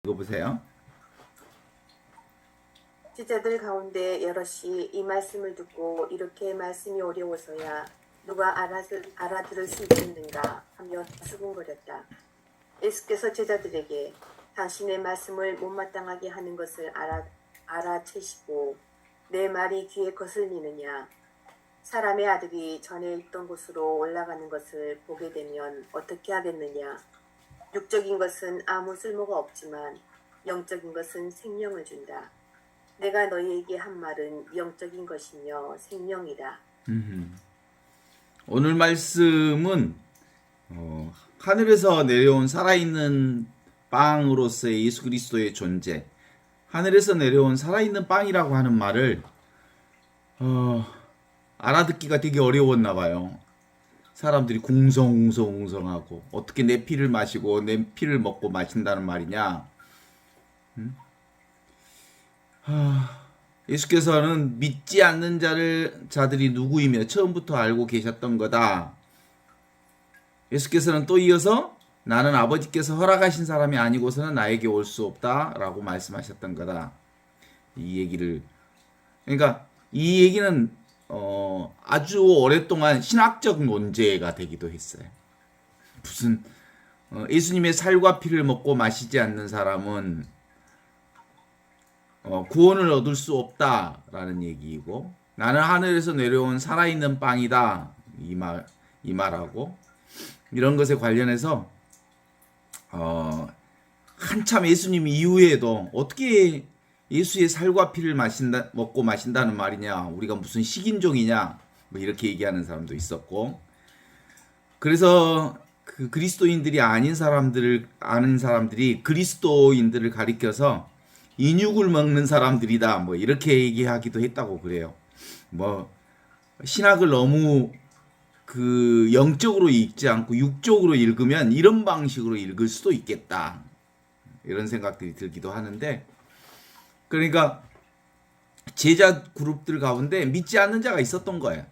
읽어보세요. 제자들 가운데 여럿이 이 말씀을 듣고 이렇게 말씀이 어려워서야 누가 알아들을 수 있겠는가 하며 수군거렸다. 예수께서 제자들에게 당신의 말씀을 못마땅하게 하는 것을 알아채시고 내 말이 귀에 거슬리느냐. 사람의 아들이 전에 있던 곳으로 올라가는 것을 보게 되면 어떻게 하겠느냐. 육적인 것은 아무 쓸모가 없지만 영적인 것은 생명을 준다. 내가 너희에게 한 말은 영적인 것이며 생명이다. 오늘 말씀은 하늘에서 내려온 살아있는 빵으로서의 예수 그리스도의 존재, 하늘에서 내려온 살아있는 빵이라고 하는 말을 알아듣기가 되게 어려웠나 봐요. 사람들이 웅성웅성하고 어떻게 내 피를 마시고 내 피를 먹고 마신다는 말이냐. 예수께서는 믿지 않는 자들이 누구이며 처음부터 알고 계셨던 거다. 예수께서는 또 이어서 나는 아버지께서 허락하신 사람이 아니고서는 나에게 올 수 없다라고 말씀하셨던 거다. 이 얘기를, 그러니까 이 얘기는 아주 오랫동안 신학적 논제가 되기도 했어요. 무슨 예수님의 살과 피를 먹고 마시지 않는 사람은 구원을 얻을 수 없다라는 얘기이고, 나는 하늘에서 내려온 살아있는 빵이다 이 말하고, 이런 것에 관련해서 한참 예수님 이후에도 어떻게 예수의 살과 피를 먹고 마신다는 말이냐, 우리가 무슨 식인종이냐, 뭐 이렇게 얘기하는 사람도 있었고, 그래서 그 그리스도인들이 아닌 사람들이 그리스도인들을 가리켜서 인육을 먹는 사람들이다, 뭐 이렇게 얘기하기도 했다고 그래요. 뭐 신학을 너무 그 영적으로 읽지 않고 육적으로 읽으면 이런 방식으로 읽을 수도 있겠다, 이런 생각들이 들기도 하는데, 그러니까 제자 그룹들 가운데 믿지 않는 자가 있었던 거예요.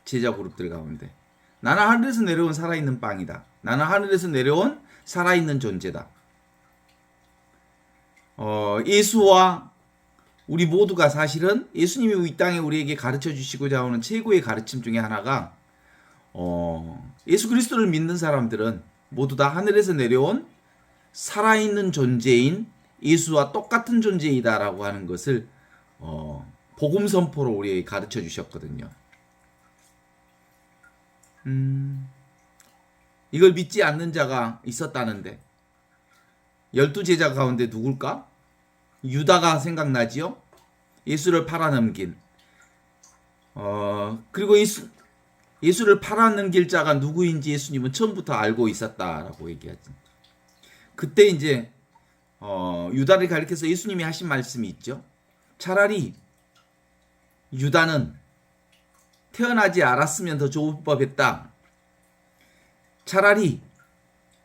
제자 그룹들 가운데 나는 하늘에서 내려온 살아있는 빵이다, 나는 하늘에서 내려온 살아있는 존재다. 예수와 우리 모두가 사실은 예수님이 이 땅에 우리에게 가르쳐 주시고자 하는 최고의 가르침 중에 하나가 예수 그리스도를 믿는 사람들은 모두 다 하늘에서 내려온 살아있는 존재인 예수와 똑같은 존재이다라고 하는 것을 복음 선포로 우리에게 가르쳐 주셨거든요. 이걸 믿지 않는 자가 있었다는데 12제자 가운데 누굴까? 유다가 생각나지요? 예수를 팔아넘긴. 그리고 예수를 팔아넘길 자가 누구인지 예수님은 처음부터 알고 있었다라고 얘기하지. 그때 이제 유다를 가리켜서 예수님이 하신 말씀이 있죠. 차라리 유다는 태어나지 않았으면 더 좋을 법했다. 차라리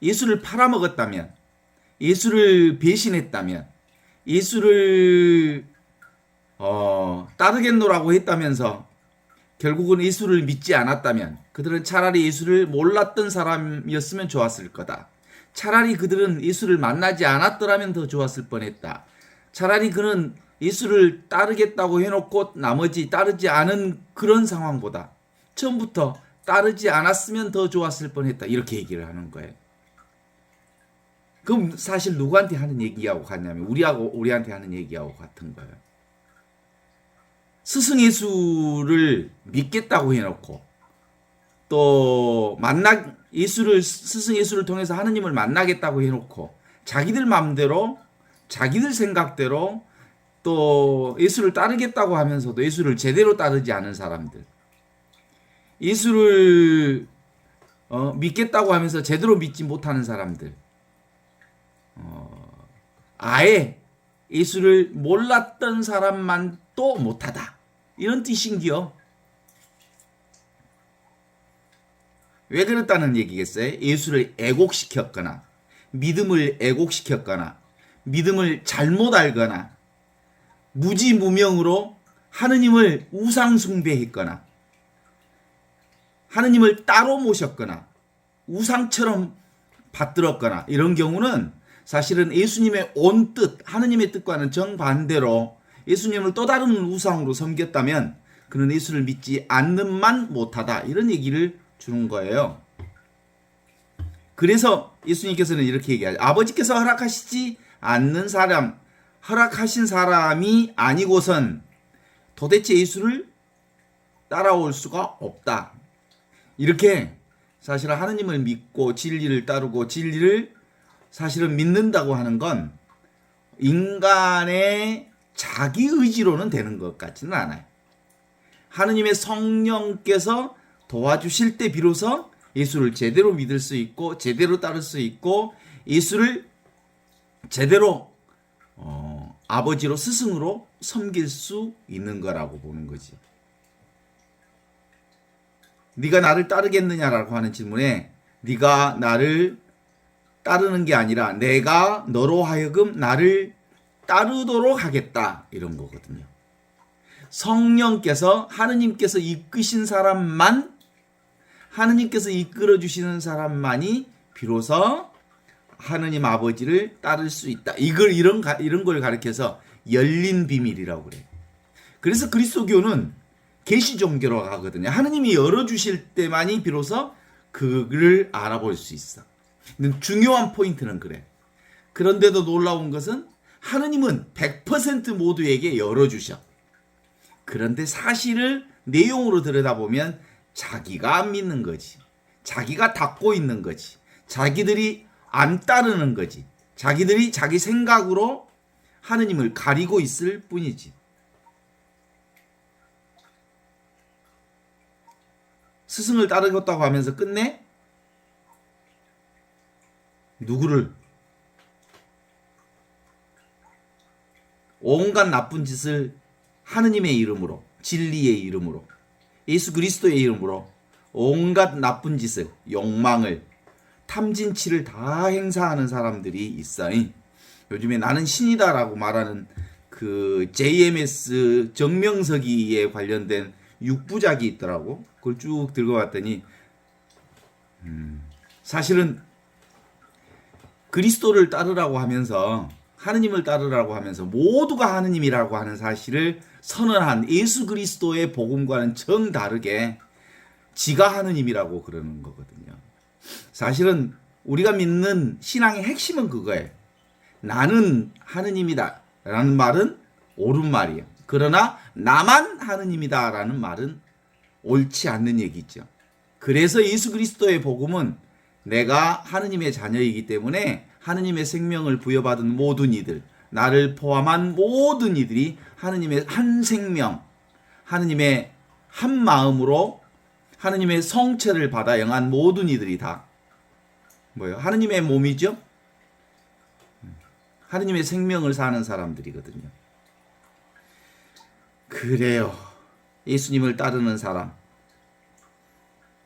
예수를 팔아먹었다면, 예수를 배신했다면, 예수를 따르겠노라고 했다면서 결국은 예수를 믿지 않았다면 그들은 차라리 예수를 몰랐던 사람이었으면 좋았을 거다. 차라리 그들은 예수를 만나지 않았더라면 더 좋았을 뻔했다. 차라리 그는 예수를 따르겠다고 해놓고 나머지 따르지 않은 그런 상황보다 처음부터 따르지 않았으면 더 좋았을 뻔했다, 이렇게 얘기를 하는 거예요. 그럼 사실 누구한테 하는 얘기하고 같냐면 우리한테 하는 얘기하고 같은 거예요. 스승 예수를 믿겠다고 해놓고 또 스승 예수를 통해서 하느님을 만나겠다고 해놓고 자기들 마음대로 자기들 생각대로 또 예수를 따르겠다고 하면서도 예수를 제대로 따르지 않은 사람들, 예수를 믿겠다고 하면서 제대로 믿지 못하는 사람들, 아예 예수를 몰랐던 사람만 또 못하다, 이런 뜻인기요. 왜 그랬다는 얘기겠어요? 예수를 애곡시켰거나 믿음을 애곡시켰거나 믿음을 잘못 알거나 무지무명으로 하느님을 우상숭배했거나 하느님을 따로 모셨거나 우상처럼 받들었거나, 이런 경우는 사실은 예수님의 온 뜻, 하느님의 뜻과는 정반대로 예수님을 또 다른 우상으로 섬겼다면 그는 예수를 믿지 않는만 못하다. 이런 얘기를 주는 거예요. 그래서 예수님께서는 이렇게 얘기하죠. 아버지께서 허락하시지 않는 사람, 허락하신 사람이 아니고선 도대체 예수를 따라올 수가 없다. 이렇게 사실은 하느님을 믿고 진리를 따르고 진리를 사실은 믿는다고 하는 건 인간의 자기 의지로는 되는 것 같지는 않아요. 하느님의 성령께서 도와주실 때 비로소 예수를 제대로 믿을 수 있고 제대로 따를 수 있고 예수를 제대로 아버지로 스승으로 섬길 수 있는 거라고 보는 거지. 네가 나를 따르겠느냐라고 하는 질문에 네가 나를 따르는 게 아니라 내가 너로 하여금 나를 따르도록 하겠다 이런 거거든요. 성령께서 하느님께서 이끄신 사람만 하느님께서 이끌어 주시는 사람만이 비로소 하느님 아버지를 따를 수 있다. 이런 걸 가리켜서 열린 비밀이라고 그래요. 그래서 그리스도교는 계시 종교로 가거든요. 하느님이 열어 주실 때만이 비로소 그를 알아볼 수 있어. 근데 중요한 포인트는 그래. 그런데도 놀라운 것은 하느님은 100% 모두에게 열어 주셔. 그런데 사실을 내용으로 들여다보면 자기가 안 믿는 거지. 자기가 닫고 있는 거지. 자기들이 안 따르는 거지. 자기들이 자기 생각으로 하느님을 가리고 있을 뿐이지. 스승을 따르겠다고 하면서 끝내? 누구를? 온갖 나쁜 짓을 하느님의 이름으로, 진리의 이름으로, 예수 그리스도의 이름으로 온갖 나쁜 짓을, 욕망을, 탐진치를 다 행사하는 사람들이 있어. 요즘에 나는 신이다라고 말하는 그 JMS 정명석이에 관련된 6부작이 있더라고. 그걸 쭉 들고 왔더니 사실은 그리스도를 따르라고 하면서 하느님을 따르라고 하면서 모두가 하느님이라고 하는 사실을 선언한 예수 그리스도의 복음과는 정다르게 지가 하느님이라고 그러는 거거든요. 사실은 우리가 믿는 신앙의 핵심은 그거예요. 나는 하느님이다 라는 말은 옳은 말이에요. 그러나 나만 하느님이다 라는 말은 옳지 않는 얘기죠. 그래서 예수 그리스도의 복음은 내가 하느님의 자녀이기 때문에 하느님의 생명을 부여받은 모든 이들, 나를 포함한 모든 이들이 하느님의 한 생명, 하느님의 한 마음으로 하느님의 성체를 받아 영한 모든 이들이 다 뭐예요? 하느님의 몸이죠? 하느님의 생명을 사는 사람들이거든요. 그래요. 예수님을 따르는 사람.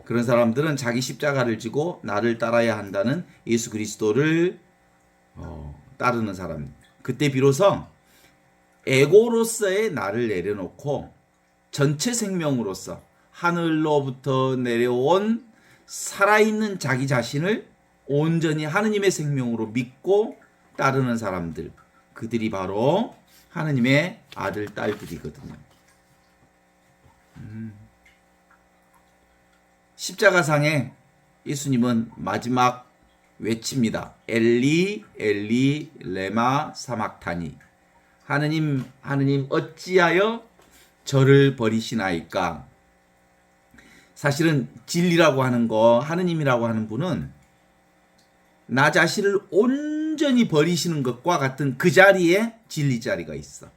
그런 사람들은 자기 십자가를 지고 나를 따라야 한다는 예수 그리스도를 따르는 사람. 그때 비로소 에고로서의 나를 내려놓고 전체 생명으로서 하늘로부터 내려온 살아있는 자기 자신을 온전히 하느님의 생명으로 믿고 따르는 사람들. 그들이 바로 하느님의 아들, 딸들이거든요. 십자가상에 예수님은 마지막 외칩니다. 엘리 엘리 레마 사막타니. 하느님 하느님 어찌하여 저를 버리시나이까. 사실은 진리라고 하는 거, 하느님이라고 하는 분은 나 자신을 온전히 버리시는 것과 같은 그 자리에 진리 자리가 있어.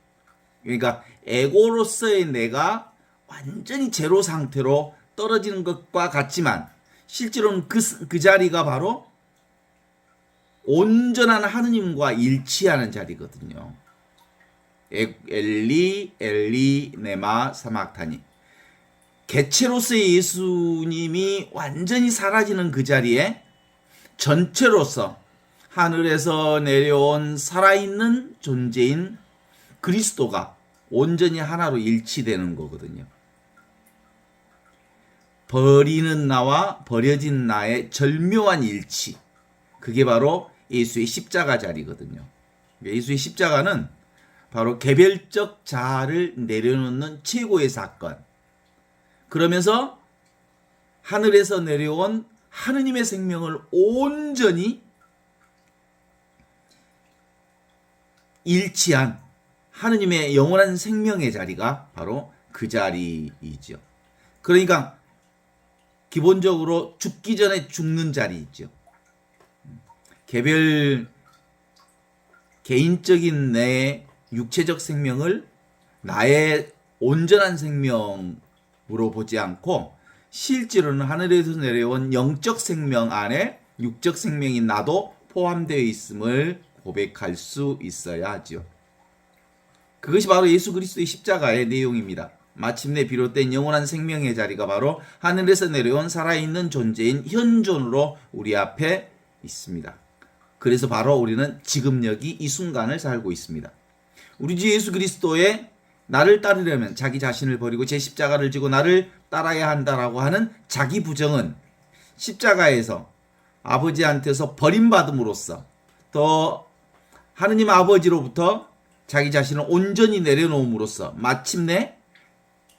그러니까 에고로서의 내가 완전히 제로 상태로 떨어지는 것과 같지만 실제로는 그 자리가 바로 온전한 하느님과 일치하는 자리거든요. 엘리 엘리 네마 사막타니. 개체로서의 예수님이 완전히 사라지는 그 자리에 전체로서 하늘에서 내려온 살아있는 존재인 그리스도가 온전히 하나로 일치되는 거거든요. 버리는 나와 버려진 나의 절묘한 일치. 그게 바로 예수의 십자가 자리거든요. 예수의 십자가는 바로 개별적 자아를 내려놓는 최고의 사건. 그러면서 하늘에서 내려온 하느님의 생명을 온전히 일치한 하느님의 영원한 생명의 자리가 바로 그 자리이죠. 그러니까 기본적으로 죽기 전에 죽는 자리이죠. 개인적인 내 육체적 생명을 나의 온전한 생명으로 보지 않고 실제로는 하늘에서 내려온 영적 생명 안에 육적 생명인 나도 포함되어 있음을 고백할 수 있어야 하지요. 그것이 바로 예수 그리스도의 십자가의 내용입니다. 마침내 비롯된 영원한 생명의 자리가 바로 하늘에서 내려온 살아있는 존재인 현존으로 우리 앞에 있습니다. 그래서 바로 우리는 지금 여기 이 순간을 살고 있습니다. 우리 주 예수 그리스도의 나를 따르려면 자기 자신을 버리고 제 십자가를 지고 나를 따라야 한다라고 하는 자기 부정은 십자가에서 아버지한테서 버림받음으로써 또 하느님 아버지로부터 자기 자신을 온전히 내려놓음으로써 마침내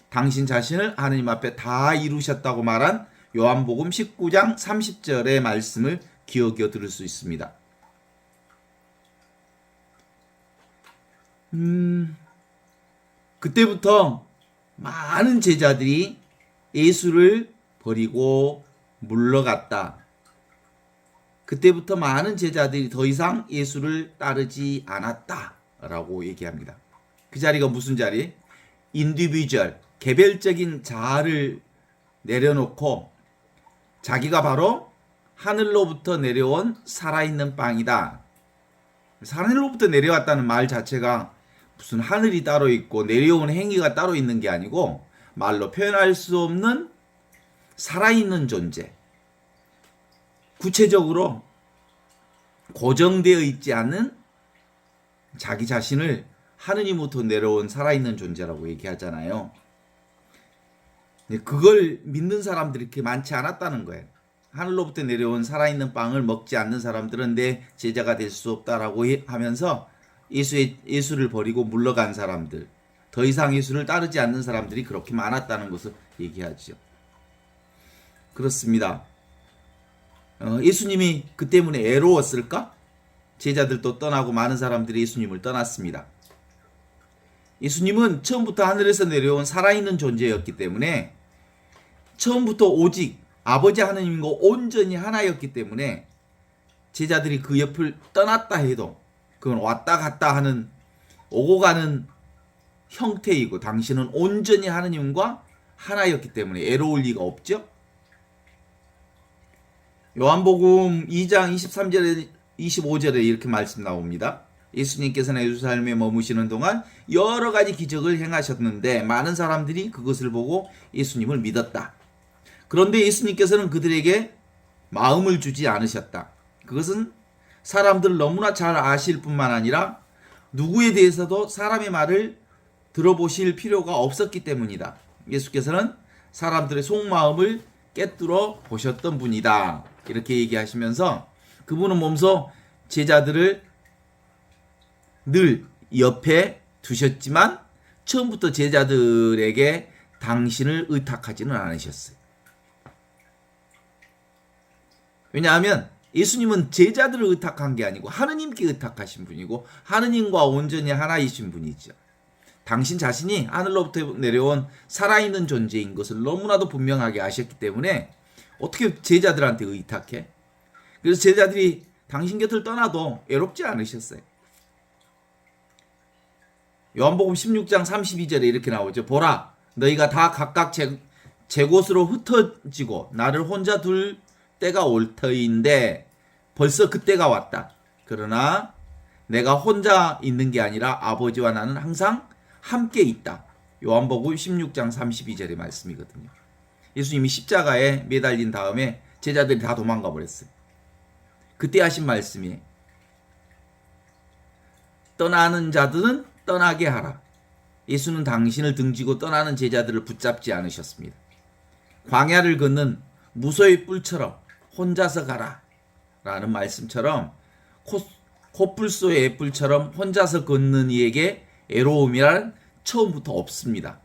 당신 자신을 하느님 앞에 다 이루셨다고 말한 요한복음 19장 30절의 말씀을 기억해 들을 수 있습니다. 그때부터 많은 제자들이 예수를 버리고 물러갔다. 그때부터 많은 제자들이 더 이상 예수를 따르지 않았다라고 얘기합니다. 그 자리가 무슨 자리? 인디비주얼, 개별적인 자아를 내려놓고 자기가 바로 하늘로부터 내려온 살아있는 빵이다. 하늘로부터 내려왔다는 말 자체가 무슨 하늘이 따로 있고 내려온 행위가 따로 있는 게 아니고 말로 표현할 수 없는 살아있는 존재. 구체적으로 고정되어 있지 않은 자기 자신을 하느님부터 내려온 살아있는 존재라고 얘기하잖아요. 그걸 믿는 사람들이 그렇게 많지 않았다는 거예요. 하늘로부터 내려온 살아있는 빵을 먹지 않는 사람들은 내 제자가 될 수 없다라고 하면서 예수를 버리고 물러간 사람들, 더 이상 예수를 따르지 않는 사람들이 그렇게 많았다는 것을 얘기하죠. 그렇습니다. 예수님이 그 때문에 애로웠을까? 제자들도 떠나고 많은 사람들이 예수님을 떠났습니다. 예수님은 처음부터 하늘에서 내려온 살아있는 존재였기 때문에 처음부터 오직 아버지 하느님과 온전히 하나였기 때문에 제자들이 그 옆을 떠났다 해도 그건 왔다 갔다 하는 오고 가는 형태이고 당신은 온전히 하느님과 하나였기 때문에 애로울 리가 없죠. 요한복음 2장 23절에 25절에 이렇게 말씀 나옵니다. 예수님께서는 예루살렘에 머무시는 동안 여러 가지 기적을 행하셨는데 많은 사람들이 그것을 보고 예수님을 믿었다. 그런데 예수님께서는 그들에게 마음을 주지 않으셨다. 그것은 사람들 너무나 잘 아실 뿐만 아니라 누구에 대해서도 사람의 말을 들어보실 필요가 없었기 때문이다. 예수께서는 사람들의 속마음을 깨뚫어 보셨던 분이다. 이렇게 얘기하시면서 그분은 몸소 제자들을 늘 옆에 두셨지만 처음부터 제자들에게 당신을 의탁하지는 않으셨어요. 왜냐하면 예수님은 제자들을 의탁한 게 아니고 하느님께 의탁하신 분이고 하느님과 온전히 하나이신 분이죠. 당신 자신이 하늘로부터 내려온 살아있는 존재인 것을 너무나도 분명하게 아셨기 때문에 어떻게 제자들한테 의탁해? 그래서 제자들이 당신 곁을 떠나도 애롭지 않으셨어요. 요한복음 16장 32절에 이렇게 나오죠. 보라, 너희가 다 각각 제 곳으로 흩어지고 나를 혼자 둘 때가 올 터인데 벌써 그때가 왔다. 그러나 내가 혼자 있는 게 아니라 아버지와 나는 항상 함께 있다. 요한복음 16장 32절의 말씀이거든요. 예수님이 십자가에 매달린 다음에 제자들이 다 도망가 버렸어요. 그때 하신 말씀이 떠나는 자들은 떠나게 하라. 예수는 당신을 등지고 떠나는 제자들을 붙잡지 않으셨습니다. 광야를 걷는 무소의 뿔처럼 혼자서 가라 라는 말씀처럼 코뿔소의 애뿔처럼 혼자서 걷는 이에게 애로움이란 처음부터 없습니다.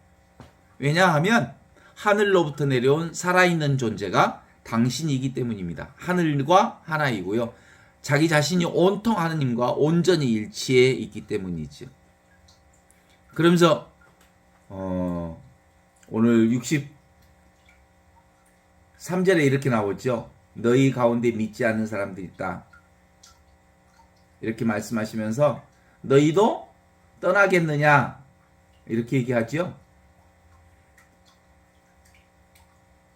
왜냐하면 하늘로부터 내려온 살아있는 존재가 당신이기 때문입니다. 하늘과 하나이고요. 자기 자신이 온통 하느님과 온전히 일치해 있기 때문이죠. 그러면서 오늘 63절에 이렇게 나오죠. 너희 가운데 믿지 않는 사람들이 있다. 이렇게 말씀하시면서 너희도 떠나겠느냐 이렇게 얘기하죠.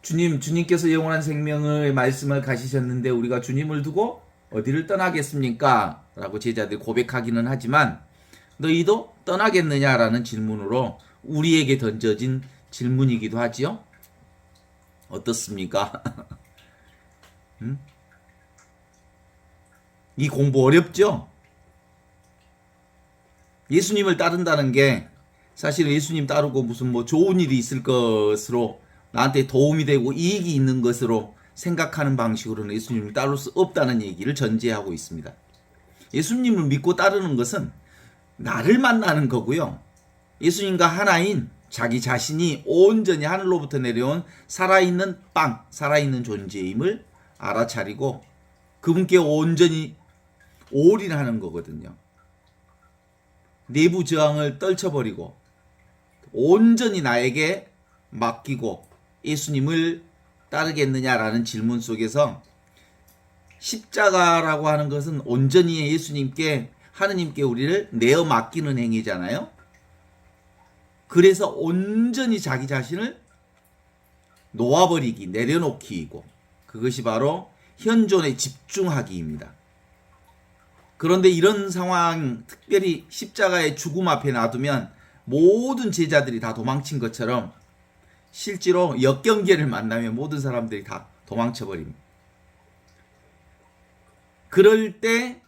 주님께서 영원한 생명의 말씀을 가지셨는데 우리가 주님을 두고 어디를 떠나겠습니까? 라고 제자들이 고백하기는 하지만 너희도 떠나겠느냐라는 질문으로 우리에게 던져진 질문이기도 하지요. 어떻습니까? 이 공부 어렵죠? 예수님을 따른다는 게 사실 예수님 따르고 무슨 뭐 좋은 일이 있을 것으로 나한테 도움이 되고 이익이 있는 것으로 생각하는 방식으로는 예수님을 따를 수 없다는 얘기를 전제하고 있습니다. 예수님을 믿고 따르는 것은 나를 만나는 거고요. 예수님과 하나인 자기 자신이 온전히 하늘로부터 내려온 살아있는 빵, 살아있는 존재임을 알아차리고 그분께 온전히 올인하는 거거든요. 내부 저항을 떨쳐버리고 온전히 나에게 맡기고 예수님을 따르겠느냐라는 질문 속에서 십자가라고 하는 것은 온전히 예수님께 하느님께 우리를 내어 맡기는 행위잖아요. 그래서 온전히 자기 자신을 놓아버리기, 내려놓기이고 그것이 바로 현존에 집중하기입니다. 그런데 이런 상황, 특별히 십자가의 죽음 앞에 놔두면 모든 제자들이 다 도망친 것처럼 실제로 역경계를 만나면 모든 사람들이 다 도망쳐버립니다. 그럴 때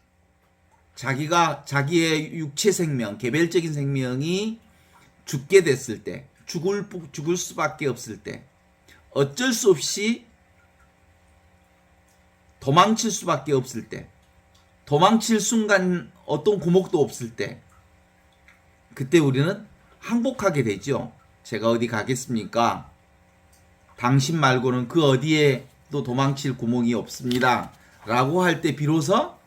자기가 자기의 육체 생명, 개별적인 생명이 죽게 됐을 때, 죽을 수밖에 없을 때, 어쩔 수 없이 도망칠 수밖에 없을 때, 도망칠 순간 어떤 구목도 없을 때, 그때 우리는 항복하게 되죠. 제가 어디 가겠습니까? 당신 말고는 그 어디에도 도망칠 구멍이 없습니다. 라고 할 때 비로소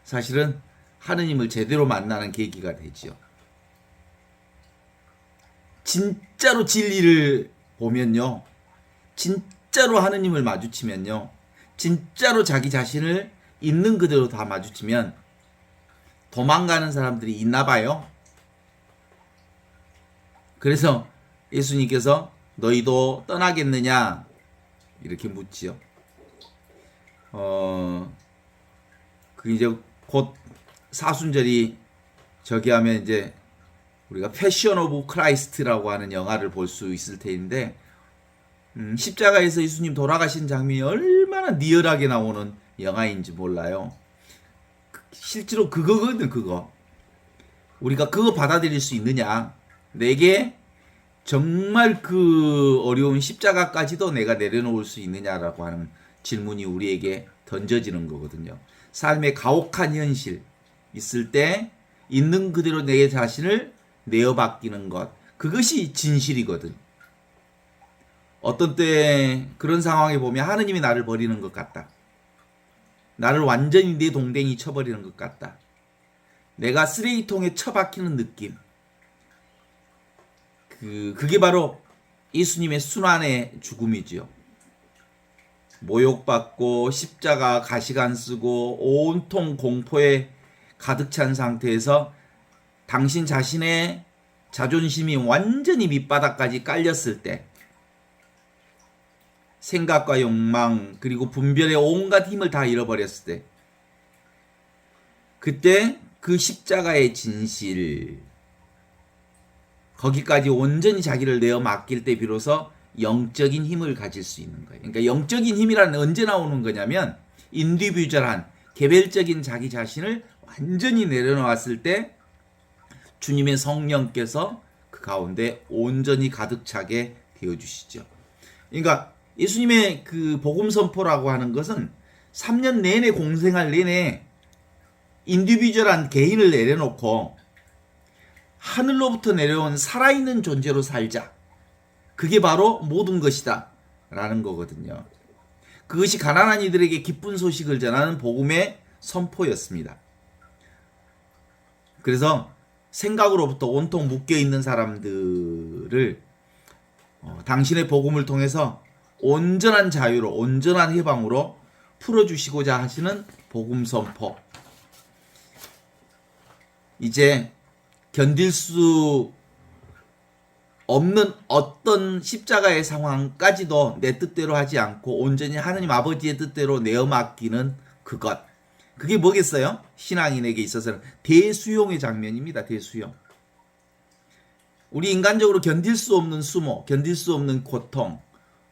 사실은 하느님을 제대로 만나는 계기가 되죠. 진짜로 진리를 보면요. 진짜로 하느님을 마주치면요. 진짜로 자기 자신을 있는 그대로 다 마주치면 도망가는 사람들이 있나 봐요. 그래서 예수님께서 너희도 떠나겠느냐 이렇게 묻지요. 그 이제 곧 사순절이 저기 하면 이제 우리가 패션 오브 크라이스트라고 하는 영화를 볼 수 있을 텐데 십자가에서 예수님 돌아가신 장면이 얼마나 리얼하게 나오는 영화인지 몰라요. 실제로 그거거든. 그거 우리가 그거 받아들일 수 있느냐, 내게 정말 그 어려운 십자가까지도 내가 내려놓을 수 있느냐라고 하는 질문이 우리에게 던져지는 거거든요. 삶의 가혹한 현실 있을 때 있는 그대로 내 자신을 내어맡기는 것, 그것이 진실이거든. 어떤 때 그런 상황에 보면 하느님이 나를 버리는 것 같다. 나를 완전히 내 동댕이 쳐버리는 것 같다. 내가 쓰레기통에 처박히는 느낌. 그게 바로 예수님의 순환의 죽음이지요. 모욕받고 십자가 가시관 쓰고 온통 공포에 가득 찬 상태에서 당신 자신의 자존심이 완전히 밑바닥까지 깔렸을 때, 생각과 욕망 그리고 분별의 온갖 힘을 다 잃어버렸을 때, 그때 그 십자가의 진실, 거기까지 온전히 자기를 내어 맡길 때 비로소 영적인 힘을 가질 수 있는 거예요. 그러니까 영적인 힘이란 언제 나오는 거냐면 인디비주얼한 개별적인 자기 자신을 완전히 내려놓았을 때 주님의 성령께서 그 가운데 온전히 가득 차게 되어주시죠. 그러니까 예수님의 그 복음 선포라고 하는 것은 3년 내내 공생할 내내 인디비주얼한 개인을 내려놓고 하늘로부터 내려온 살아있는 존재로 살자. 그게 바로 모든 것이다 라는 거거든요. 그것이 가난한 이들에게 기쁜 소식을 전하는 복음의 선포였습니다. 그래서 생각으로부터 온통 묶여있는 사람들을 당신의 복음을 통해서 온전한 자유로, 온전한 해방으로 풀어주시고자 하시는 복음 선포. 이제 견딜 수 없는 어떤 십자가의 상황까지도 내 뜻대로 하지 않고 온전히 하느님 아버지의 뜻대로 내어 맡기는 그것. 그게 뭐겠어요? 신앙인에게 있어서는 대수용의 장면입니다. 대수용. 우리 인간적으로 견딜 수 없는 수모, 견딜 수 없는 고통,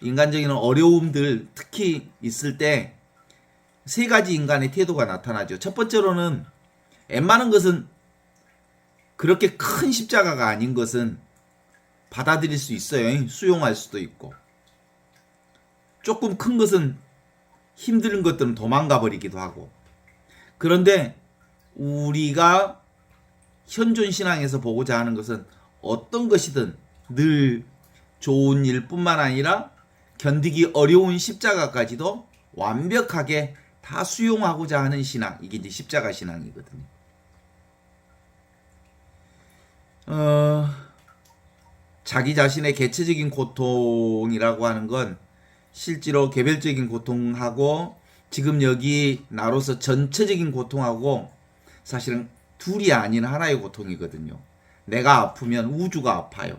인간적인 어려움들 특히 있을 때 세 가지 인간의 태도가 나타나죠. 첫 번째로는 웬만한 것은 그렇게 큰 십자가가 아닌 것은 받아들일 수 있어요. 수용할 수도 있고. 조금 큰 것은 힘든 것들은 도망가 버리기도 하고. 그런데 우리가 현존 신앙에서 보고자 하는 것은 어떤 것이든 늘 좋은 일뿐만 아니라 견디기 어려운 십자가까지도 완벽하게 다 수용하고자 하는 신앙. 이게 이제 십자가 신앙이거든요. 자기 자신의 개체적인 고통이라고 하는 건 실제로 개별적인 고통하고 지금 여기 나로서 전체적인 고통하고 사실은 둘이 아닌 하나의 고통이거든요. 내가 아프면 우주가 아파요.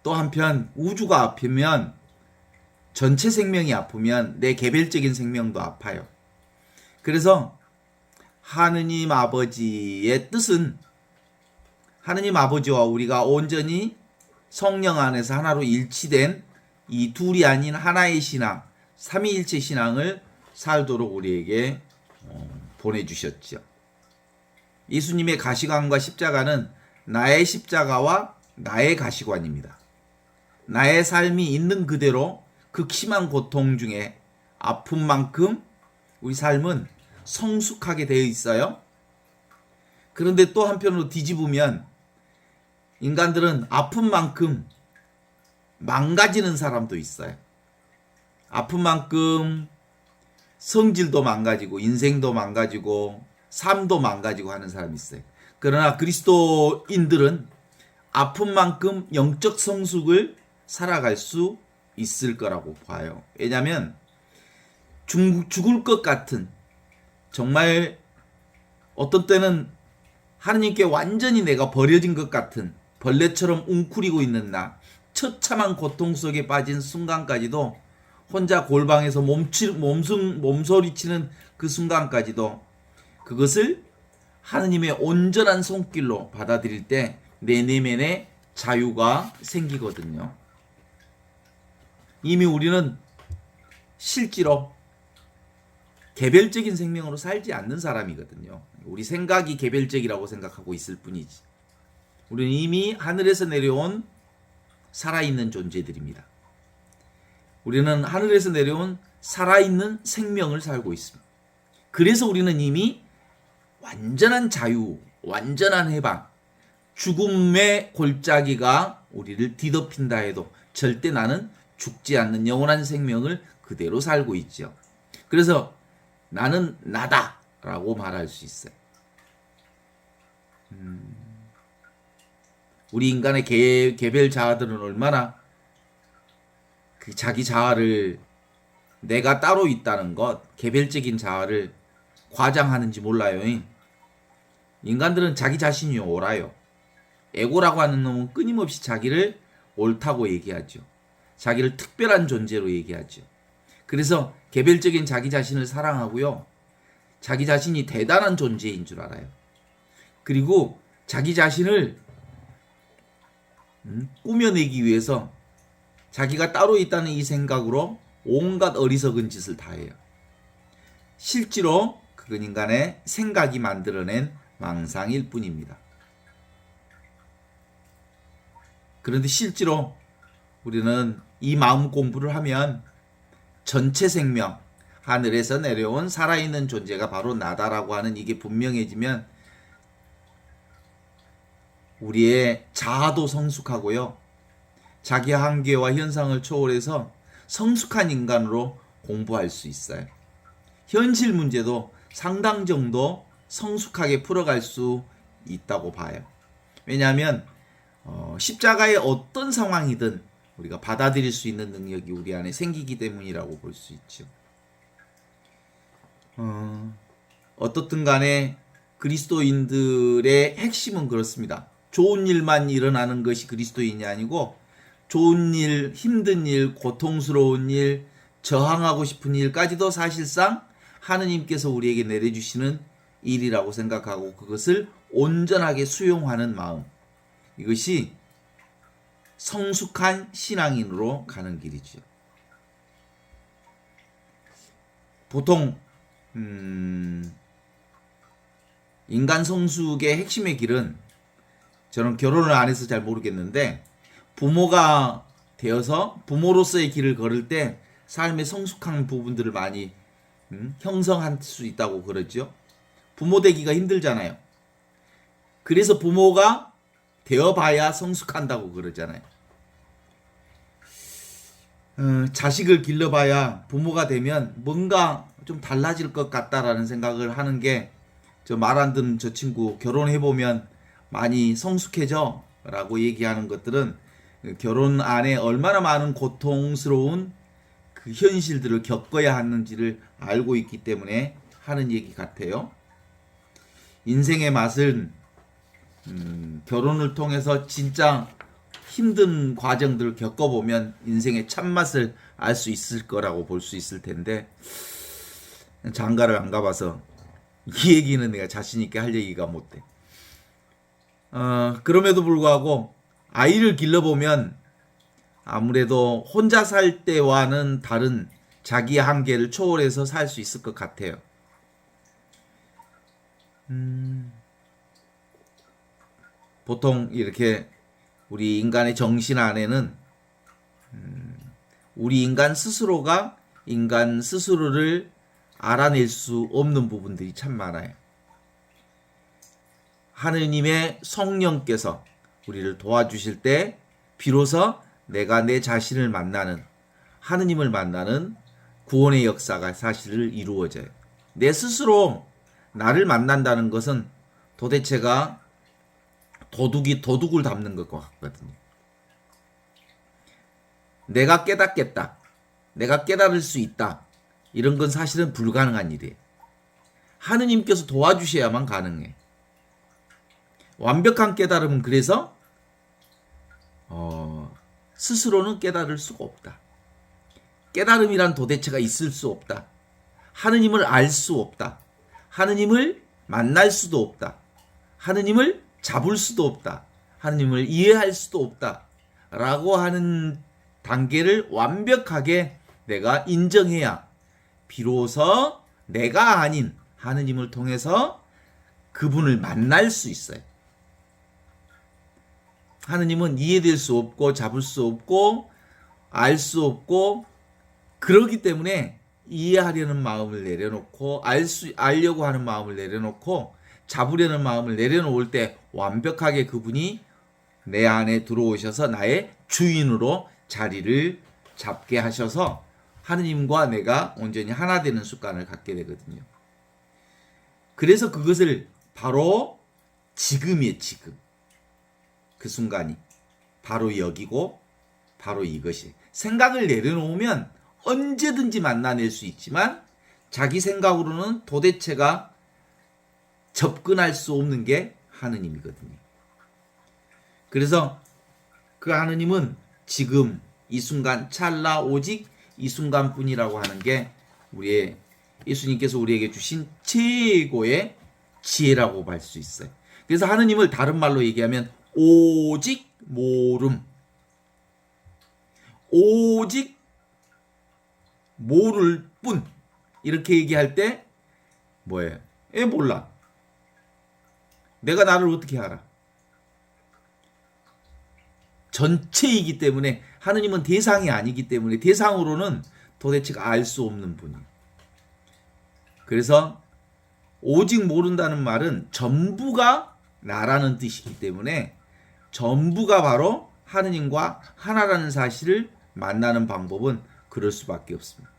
또 한편 우주가 아프면 전체 생명이 아프면 내 개별적인 생명도 아파요. 그래서 하느님 아버지의 뜻은 하느님 아버지와 우리가 온전히 성령 안에서 하나로 일치된 이 둘이 아닌 하나의 신앙, 삼위일체 신앙을 살도록 우리에게 보내주셨죠. 예수님의 가시관과 십자가는 나의 십자가와 나의 가시관입니다. 나의 삶이 있는 그대로 극심한 고통 중에 아픈 만큼 우리 삶은 성숙하게 되어 있어요. 그런데 또 한편으로 뒤집으면 인간들은 아픈 만큼 망가지는 사람도 있어요. 아픈 만큼 성질도 망가지고 인생도 망가지고 삶도 망가지고 하는 사람이 있어요. 그러나 그리스도인들은 아픈 만큼 영적 성숙을 살아갈 수 있을 거라고 봐요. 왜냐하면 죽을 것 같은, 정말 어떤 때는 하느님께 완전히 내가 버려진 것 같은, 벌레처럼 웅크리고 있는 나, 처참한 고통 속에 빠진 순간까지도, 혼자 골방에서 몸소리치는 그 순간까지도 그것을 하느님의 온전한 손길로 받아들일 때 내 내면에 자유가 생기거든요. 이미 우리는 실제로 개별적인 생명으로 살지 않는 사람이거든요. 우리 생각이 개별적이라고 생각하고 있을 뿐이지. 우리는 이미 하늘에서 내려온 살아있는 존재들입니다. 우리는 하늘에서 내려온 살아있는 생명을 살고 있습니다. 그래서 우리는 이미 완전한 자유, 완전한 해방, 죽음의 골짜기가 우리를 뒤덮인다 해도 절대 나는 죽지 않는 영원한 생명을 그대로 살고 있죠. 그래서 나는 나다라고 말할 수 있어요. 우리 인간의 개별 자아들은 얼마나 그 자기 자아를 내가 따로 있다는 것, 개별적인 자아를 과장하는지 몰라요. 인간들은 자기 자신이 옳아요. 에고라고 하는 놈은 끊임없이 자기를 옳다고 얘기하죠. 자기를 특별한 존재로 얘기하죠. 그래서 개별적인 자기 자신을 사랑하고요. 자기 자신이 대단한 존재인 줄 알아요. 그리고 자기 자신을 꾸며내기 위해서 자기가 따로 있다는 이 생각으로 온갖 어리석은 짓을 다 해요. 실제로 그건 인간의 생각이 만들어낸 망상일 뿐입니다. 그런데 실제로 우리는 이 마음 공부를 하면 전체 생명, 하늘에서 내려온 살아있는 존재가 바로 나다라고 하는 이게 분명해지면 우리의 자아도 성숙하고요. 자기 한계와 현상을 초월해서 성숙한 인간으로 공부할 수 있어요. 현실 문제도 상당 정도 성숙하게 풀어갈 수 있다고 봐요. 왜냐하면 십자가의 어떤 상황이든 우리가 받아들일 수 있는 능력이 우리 안에 생기기 때문이라고 볼 수 있죠. 어떻든 간에 그리스도인들의 핵심은 그렇습니다. 좋은 일만 일어나는 것이 그리스도인이 아니고 좋은 일, 힘든 일, 고통스러운 일, 저항하고 싶은 일까지도 사실상 하느님께서 우리에게 내려주시는 일이라고 생각하고 그것을 온전하게 수용하는 마음, 이것이 성숙한 신앙인으로 가는 길이죠. 보통 인간 성숙의 핵심의 길은, 저는 결혼을 안 해서 잘 모르겠는데, 부모가 되어서 부모로서의 길을 걸을 때 삶의 성숙한 부분들을 많이 형성할 수 있다고 그러죠. 부모 되기가 힘들잖아요. 그래서 부모가 되어봐야 성숙한다고 그러잖아요. 자식을 길러봐야 부모가 되면 뭔가 좀 달라질 것 같다라는 생각을 하는 게, 저 말 안 듣는 저 친구 결혼해보면 많이 성숙해져 라고 얘기하는 것들은 결혼 안에 얼마나 많은 고통스러운 그 현실들을 겪어야 하는지를 알고 있기 때문에 하는 얘기 같아요. 인생의 맛은 결혼을 통해서 진짜 힘든 과정들을 겪어보면 인생의 참맛을 알 수 있을 거라고 볼 수 있을 텐데, 장가를 안 가봐서 이 얘기는 내가 자신 있게 할 얘기가 못 돼. 그럼에도 불구하고 아이를 길러보면 아무래도 혼자 살 때와는 다른 자기의 한계를 초월해서 살 수 있을 것 같아요. 보통 이렇게 우리 인간의 정신 안에는 우리 인간 스스로가 인간 스스로를 알아낼 수 없는 부분들이 참 많아요. 하느님의 성령께서 우리를 도와주실 때 비로소 내가 내 자신을 만나는, 하느님을 만나는 구원의 역사가 사실을 이루어져요. 내 스스로 나를 만난다는 것은 도대체가 도둑이 도둑을 잡는 것과 같거든요. 내가 깨닫겠다, 내가 깨달을 수 있다, 이런 건 사실은 불가능한 일이에요. 하느님께서 도와주셔야만 가능해. 완벽한 깨달음은 그래서 스스로는 깨달을 수가 없다. 깨달음이란 도대체가 있을 수 없다. 하느님을 알 수 없다. 하느님을 만날 수도 없다. 하느님을 잡을 수도 없다. 하느님을 이해할 수도 없다. 라고 하는 단계를 완벽하게 내가 인정해야 비로소 내가 아닌 하느님을 통해서 그분을 만날 수 있어요. 하느님은 이해될 수 없고 잡을 수 없고 알 수 없고, 그러기 때문에 이해하려는 마음을 내려놓고 알려고 하는 마음을 내려놓고 잡으려는 마음을 내려놓을 때 완벽하게 그분이 내 안에 들어오셔서 나의 주인으로 자리를 잡게 하셔서 하느님과 내가 온전히 하나 되는 습관을 갖게 되거든요. 그래서 그것을 바로 지금이에요. 지금 그 순간이 바로 여기고 바로 이것이, 생각을 내려놓으면 언제든지 만나낼 수 있지만 자기 생각으로는 도대체가 접근할 수 없는 게 하느님이거든요. 그래서 그 하느님은 지금 이 순간 찰나 오직 이 순간뿐이라고 하는 게 우리의 예수님께서 우리에게 주신 최고의 지혜라고 할 수 있어요. 그래서 하느님을 다른 말로 얘기하면 오직 모름, 오직 모를 뿐, 이렇게 얘기할 때 뭐예요? 몰라. 내가 나를 어떻게 알아? 전체이기 때문에, 하느님은 대상이 아니기 때문에 대상으로는 도대체가 알 수 없는 분이에요. 그래서 오직 모른다는 말은 전부가 나라는 뜻이기 때문에 전부가 바로 하느님과 하나라는 사실을 만나는 방법은 그럴 수밖에 없습니다.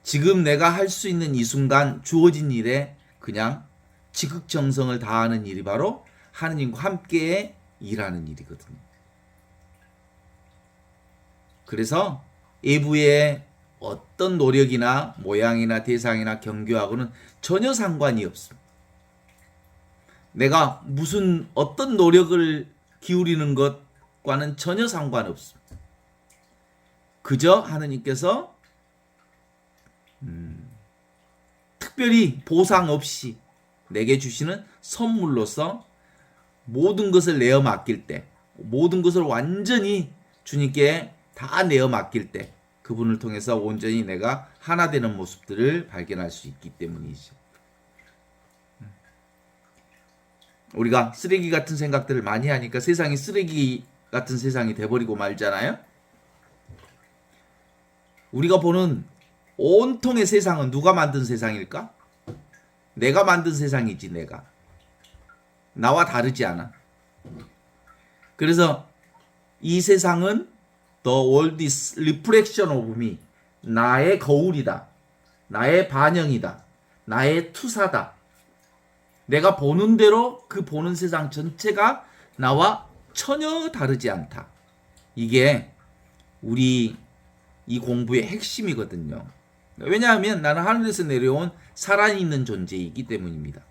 지금 내가 할 수 있는 이 순간 주어진 일에 그냥 지극정성을 다하는 일이 바로 하느님과 함께 일하는 일이거든요. 그래서 외부의 어떤 노력이나 모양이나 대상이나 경교하고는 전혀 상관이 없습니다. 내가 무슨 어떤 노력을 기울이는 것과는 전혀 상관없습니다. 그저 하느님께서 특별히 보상 없이 내게 주시는 선물로서 모든 것을 내어 맡길 때, 모든 것을 완전히 주님께 다 내어 맡길 때 그분을 통해서 온전히 내가 하나 되는 모습들을 발견할 수 있기 때문이죠. 우리가 쓰레기 같은 생각들을 많이 하니까 세상이 쓰레기 같은 세상이 돼버리고 말잖아요. 우리가 보는 온통의 세상은 누가 만든 세상일까? 내가 만든 세상이지. 내가 나와 다르지 않아. 그래서 이 세상은 The world is reflection of me. 나의 거울이다. 나의 반영이다. 나의 투사다. 내가 보는 대로 그 보는 세상 전체가 나와 전혀 다르지 않다. 이게 우리 이 공부의 핵심이거든요. 왜냐하면 나는 하늘에서 내려온 살아있는 존재이기 때문입니다.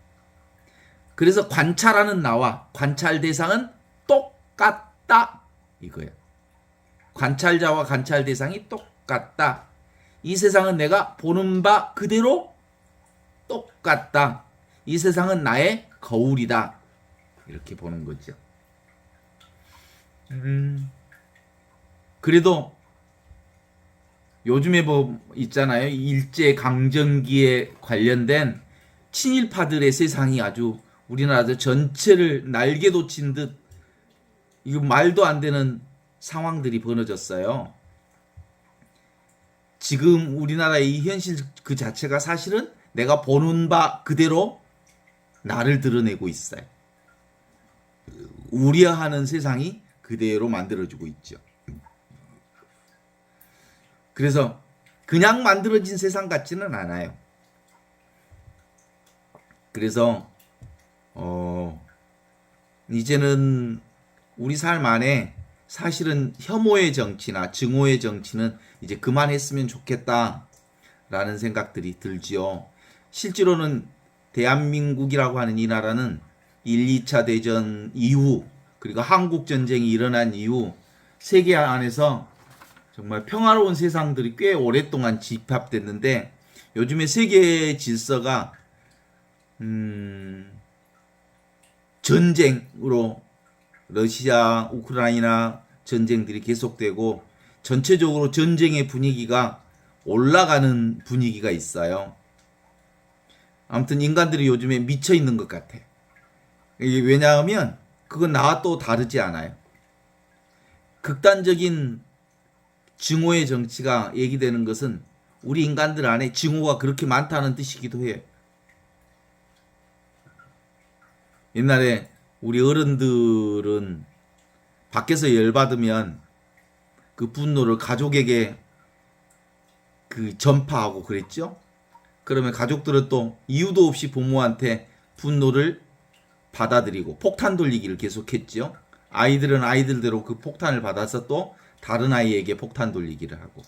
그래서 관찰하는 나와 관찰 대상은 똑같다. 이거예요. 관찰자와 관찰 대상이 똑같다. 이 세상은 내가 보는 바 그대로 똑같다. 이 세상은 나의 거울이다. 이렇게 보는 거죠. 그래도 요즘에 뭐 있잖아요. 일제 강점기에 관련된 친일파들의 세상이 아주 우리나라 전체를 날개 돋친 듯 이거 말도 안 되는 상황들이 벌어졌어요. 지금 우리나라의 이 현실 그 자체가 사실은 내가 보는 바 그대로 나를 드러내고 있어요. 우려하는 세상이 그대로 만들어지고 있죠. 그래서 그냥 만들어진 세상 같지는 않아요. 그래서 이제는 우리 삶 안에 사실은 혐오의 정치나 증오의 정치는 이제 그만했으면 좋겠다라는 생각들이 들지요. 실제로는 대한민국이라고 하는 이 나라는 1, 2차 대전 이후 그리고 한국 전쟁이 일어난 이후 세계 안에서 정말 평화로운 세상들이 꽤 오랫동안 집합됐는데 요즘에 세계 질서가 전쟁으로 러시아, 우크라이나 전쟁들이 계속되고 전체적으로 전쟁의 분위기가 올라가는 분위기가 있어요. 아무튼 인간들이 요즘에 미쳐 있는 것 같아. 왜냐하면 그건 나와 또 다르지 않아요. 극단적인 증오의 정치가 얘기되는 것은 우리 인간들 안에 증오가 그렇게 많다는 뜻이기도 해요. 옛날에 우리 어른들은 밖에서 열받으면 그 분노를 가족에게 그 전파하고 그랬죠. 그러면 가족들은 또 이유도 없이 부모한테 분노를 받아들이고 폭탄 돌리기를 계속했죠. 아이들은 아이들대로 그 폭탄을 받아서 또 다른 아이에게 폭탄 돌리기를 하고.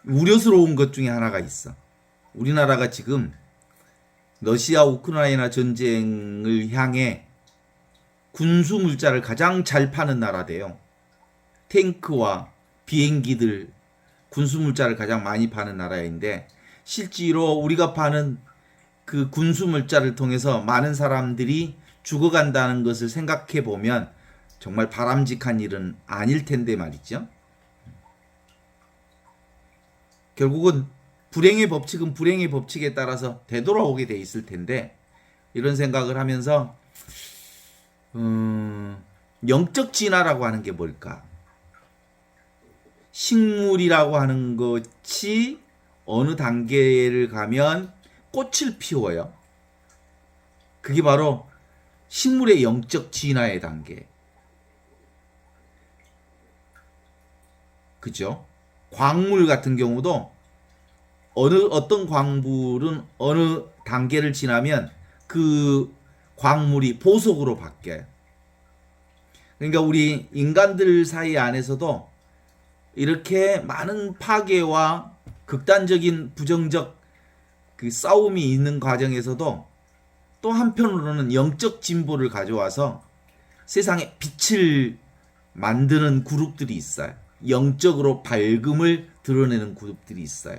우려스러운 것 중에 하나가 있어. 우리나라가 지금 러시아 우크라이나 전쟁을 향해 군수 물자를 가장 잘 파는 나라대요. 탱크와 비행기들 군수 물자를 가장 많이 파는 나라인데 실제로 우리가 파는 그 군수 물자를 통해서 많은 사람들이 죽어간다는 것을 생각해 보면 정말 바람직한 일은 아닐 텐데 말이죠. 결국은 불행의 법칙은 불행의 법칙에 따라서 되돌아오게 돼 있을 텐데 이런 생각을 하면서 영적 진화라고 하는 게 뭘까? 식물이라고 하는 것이 어느 단계를 가면 꽃을 피워요. 그게 바로 식물의 영적 진화의 단계. 그죠? 광물 같은 경우도 어떤 광물은 어느 단계를 지나면 그 광물이 보석으로 바뀌어요. 그러니까 우리 인간들 사이 안에서도 이렇게 많은 파괴와 극단적인 부정적 그 싸움이 있는 과정에서도 또 한편으로는 영적 진보를 가져와서 세상에 빛을 만드는 그룹들이 있어요. 영적으로 밝음을 드러내는 그룹들이 있어요.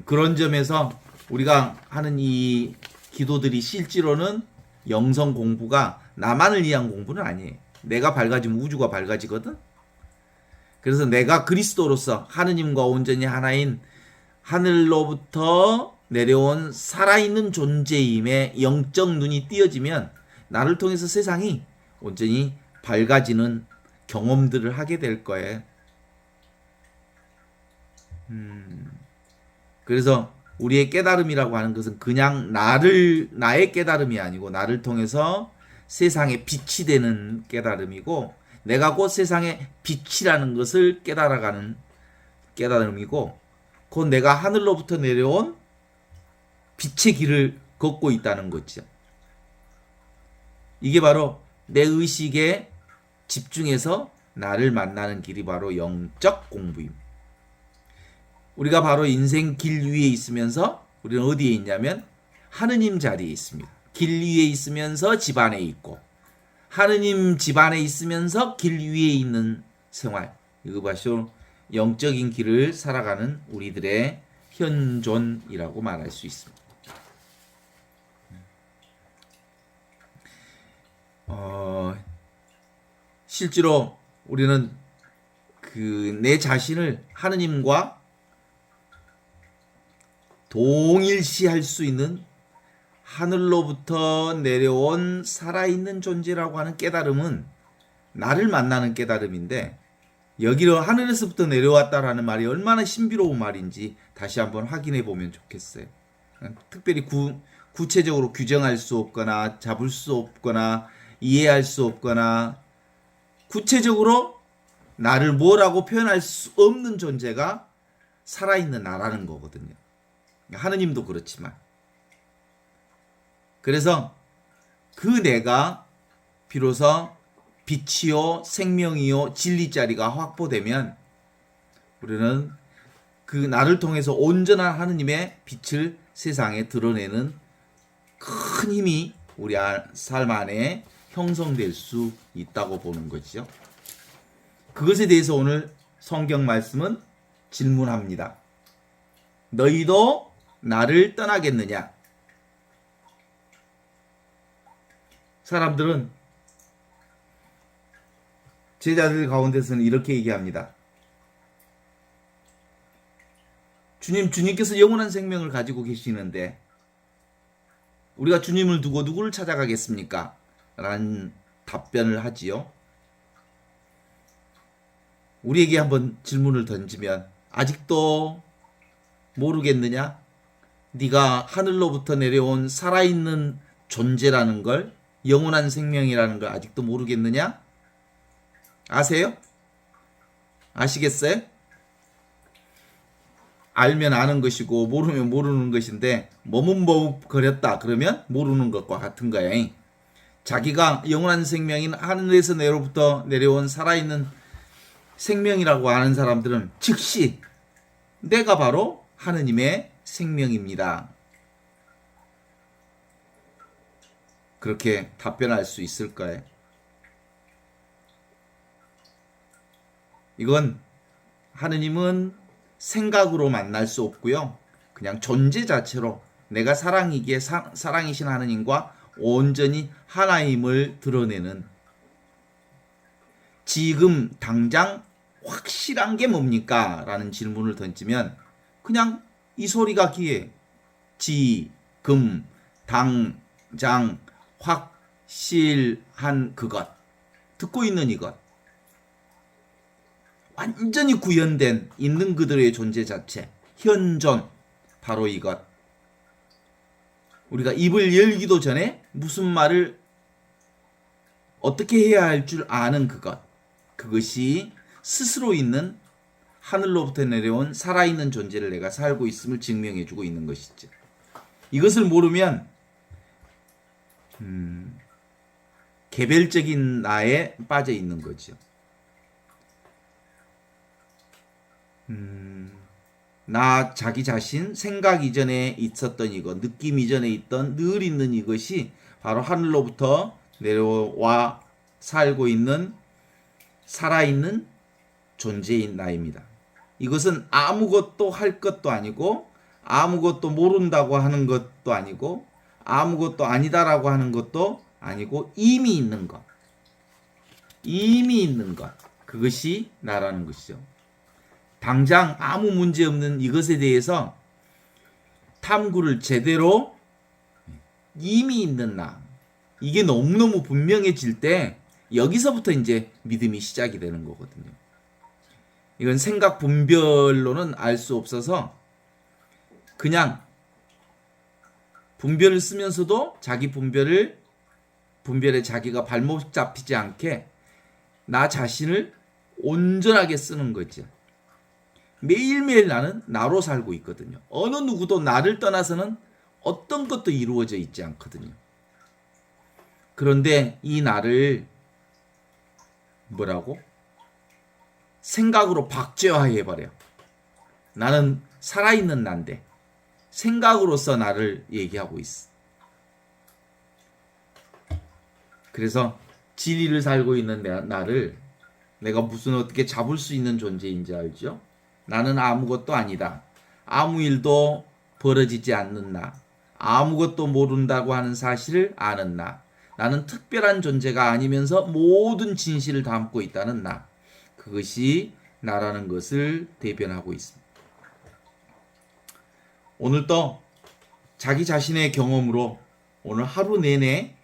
그런 점에서 우리가 하는 이 기도들이 실제로는 영성 공부가 나만을 위한 공부는 아니에요. 내가 밝아지면 우주가 밝아지거든. 그래서 내가 그리스도로서 하느님과 온전히 하나인 하늘로부터 내려온 살아있는 존재임에 영적 눈이 띄어지면 나를 통해서 세상이 온전히 밝아지는 경험들을 하게 될 거예요. 그래서 우리의 깨달음이라고 하는 것은 그냥 나의 깨달음이 아니고 나를 통해서 세상에 빛이 되는 깨달음이고, 내가 곧 세상의 빛이라는 것을 깨달아가는 깨달음이고, 곧 내가 하늘로부터 내려온 빛의 길을 걷고 있다는 거죠. 이게 바로 내 의식에 집중해서 나를 만나는 길이 바로 영적 공부입니다. 우리가 바로 인생 길 위에 있으면서 우리는 어디에 있냐면 하느님 자리에 있습니다. 길 위에 있으면서 집 안에 있고, 하느님 집 안에 있으면서 길 위에 있는 생활. 이거 바로 영적인 길을 살아가는 우리들의 현존이라고 말할 수 있습니다. 실제로 우리는 내 자신을 하느님과 동일시할 수 있는 하늘로부터 내려온 살아있는 존재라고 하는 깨달음은 나를 만나는 깨달음인데, 여기로 하늘에서부터 내려왔다라는 말이 얼마나 신비로운 말인지 다시 한번 확인해 보면 좋겠어요. 특별히 구체적으로 규정할 수 없거나 잡을 수 없거나 이해할 수 없거나 구체적으로 나를 뭐라고 표현할 수 없는 존재가 살아있는 나라는 거거든요. 하느님도 그렇지만. 그래서 그 내가 비로소 빛이요 생명이요 진리 자리가 확보되면 우리는 그 나를 통해서 온전한 하느님의 빛을 세상에 드러내는 큰 힘이 우리 삶 안에 형성될 수 있다고 보는 거죠. 그것에 대해서 오늘 성경 말씀은 질문합니다. 너희도 나를 떠나겠느냐? 사람들은 제자들 가운데서는 이렇게 얘기합니다. 주님께서 영원한 생명을 가지고 계시는데 우리가 주님을 두고 누구를 찾아가겠습니까? 라는 답변을 하지요. 우리에게 한번 질문을 던지면 아직도 모르겠느냐? 네가 하늘로부터 내려온 살아있는 존재라는 걸, 영원한 생명이라는 걸 아직도 모르겠느냐? 아세요? 아시겠어요? 알면 아는 것이고 모르면 모르는 것인데 머뭇머뭇거렸다 그러면 모르는 것과 같은 거예요. 자기가 영원한 생명인 하늘에서 내로부터 내려온 살아있는 생명이라고 하는 사람들은 즉시 내가 바로 하느님의 생명입니다. 그렇게 답변할 수 있을 거예요. 이건 하느님은 생각으로 만날 수 없고요. 그냥 존재 자체로 내가 사랑이기에 사랑이신 하느님과 온전히 하나임을 드러내는, 지금 당장 확실한 게 뭡니까? 라는 질문을 던지면 그냥 이 소리가 귀에 지금 당장 확실한 그것, 듣고 있는 이것, 완전히 구현된 있는 그대로의 존재 자체, 현존, 바로 이것. 우리가 입을 열기도 전에 무슨 말을 어떻게 해야 할 줄 아는 그것. 그것이 스스로 있는 하늘로부터 내려온 살아있는 존재를 내가 살고 있음을 증명해주고 있는 것이죠. 이것을 모르면 개별적인 나에 빠져 있는 거죠. 나 자기 자신, 생각 이전에 있었던 이것, 느낌 이전에 있던 늘 있는 이것이 바로 하늘로부터 내려와 살고 있는 살아있는 존재인 나입니다. 이것은 아무것도 할 것도 아니고 아무것도 모른다고 하는 것도 아니고 아무것도 아니다라고 하는 것도 아니고 이미 있는 것. 이미 있는 것. 그것이 나라는 것이죠. 당장 아무 문제 없는 이것에 대해서 탐구를 제대로 이미 있는 나. 이게 너무너무 분명해질 때 여기서부터 이제 믿음이 시작이 되는 거거든요. 이건 생각 분별로는 알 수 없어서 그냥 분별을 쓰면서도 자기 분별에 자기가 발목 잡히지 않게 나 자신을 온전하게 쓰는 거죠. 매일매일 나는 나로 살고 있거든요. 어느 누구도 나를 떠나서는 어떤 것도 이루어져 있지 않거든요. 그런데 이 나를 뭐라고? 생각으로 박제화해버려. 나는 살아있는 난데 생각으로서 나를 얘기하고 있어. 그래서 진리를 살고 있는 나를 내가 무슨 어떻게 잡을 수 있는 존재인지 알죠? 나는 아무것도 아니다. 아무 일도 벌어지지 않는 나. 아무것도 모른다고 하는 사실을 아는 나. 나는 특별한 존재가 아니면서 모든 진실을 담고 있다는 나. 그것이 나라는 것을 대변하고 있습니다. 오늘도 자기 자신의 경험으로 오늘 하루 내내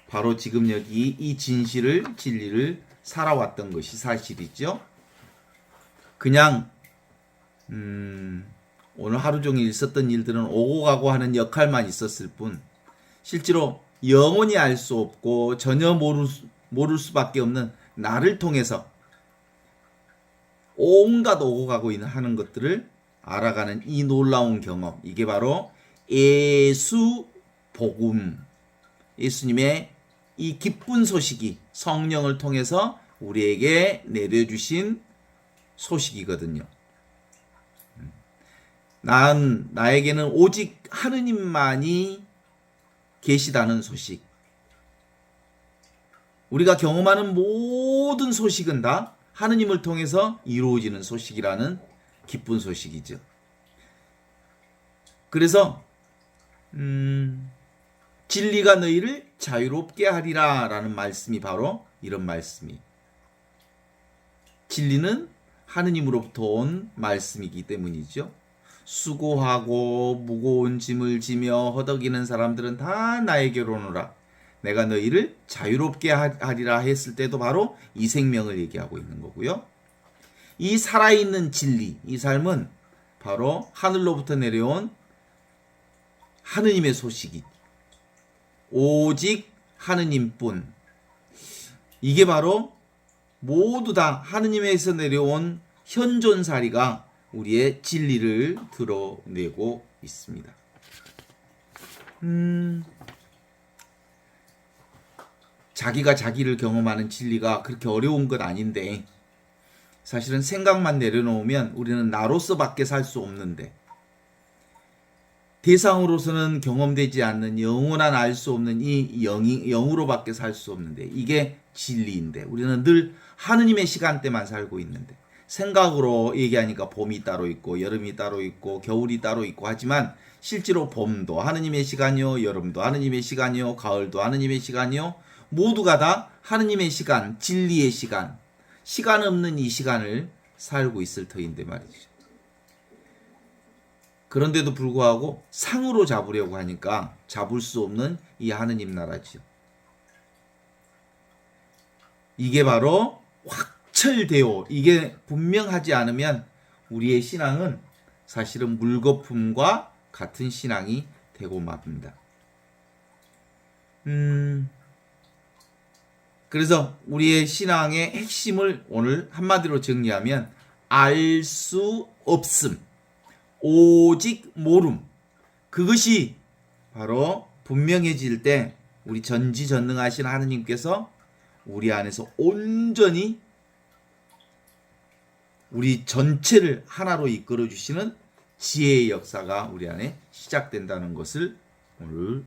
바로 지금 여기 이 진리를 살아왔던 것이 사실이죠. 그냥 오늘 하루 종일 있었던 일들은 오고 가고 하는 역할만 있었을 뿐 실제로 영원히 알 수 없고 전혀 모를 수밖에 없는 나를 통해서 온갖 오고 가고 하는 것들을 알아가는 이 놀라운 경험, 이게 바로 예수 복음, 예수님의 이 기쁜 소식이 성령을 통해서 우리에게 내려주신 소식이거든요. 나에게는 오직 하느님만이 계시다는 소식. 우리가 경험하는 모든 소식은 다 하느님을 통해서 이루어지는 소식이라는 기쁜 소식이죠. 그래서 진리가 너희를 자유롭게 하리라 라는 말씀이 바로 이런 말씀이. 진리는 하느님으로부터 온 말씀이기 때문이죠. 수고하고 무거운 짐을 지며 허덕이는 사람들은 다 나에게로 오노라. 내가 너희를 자유롭게 하리라 했을 때도 바로 이 생명을 얘기하고 있는 거고요. 이 살아있는 진리, 이 삶은 바로 하늘로부터 내려온 하느님의 소식이 오직 하느님뿐. 이게 바로 모두 다 하느님에서 내려온 현존사리가 우리의 진리를 드러내고 있습니다. 자기가 자기를 경험하는 진리가 그렇게 어려운 것 아닌데 사실은 생각만 내려놓으면 우리는 나로서밖에 살 수 없는데 대상으로서는 경험되지 않는 영원한 알 수 없는 이 영으로밖에 살 수 없는데 이게 진리인데 우리는 늘 하느님의 시간대만 살고 있는데 생각으로 얘기하니까 봄이 따로 있고 여름이 따로 있고 겨울이 따로 있고 하지만 실제로 봄도 하느님의 시간이요, 여름도 하느님의 시간이요, 가을도 하느님의 시간이요, 모두가 다 하느님의 시간, 진리의 시간, 시간 없는 이 시간을 살고 있을 터인데 말이죠. 그런데도 불구하고 상으로 잡으려고 하니까 잡을 수 없는 이 하느님 나라죠. 이게 바로 확철되어 이게 분명하지 않으면 우리의 신앙은 사실은 물거품과 같은 신앙이 되고 맙니다. 그래서 우리의 신앙의 핵심을 오늘 한마디로 정리하면 알 수 없음, 오직 모름. 그것이 바로 분명해질 때 우리 전지전능하신 하느님께서 우리 안에서 온전히 우리 전체를 하나로 이끌어 주시는 지혜의 역사가 우리 안에 시작된다는 것을 오늘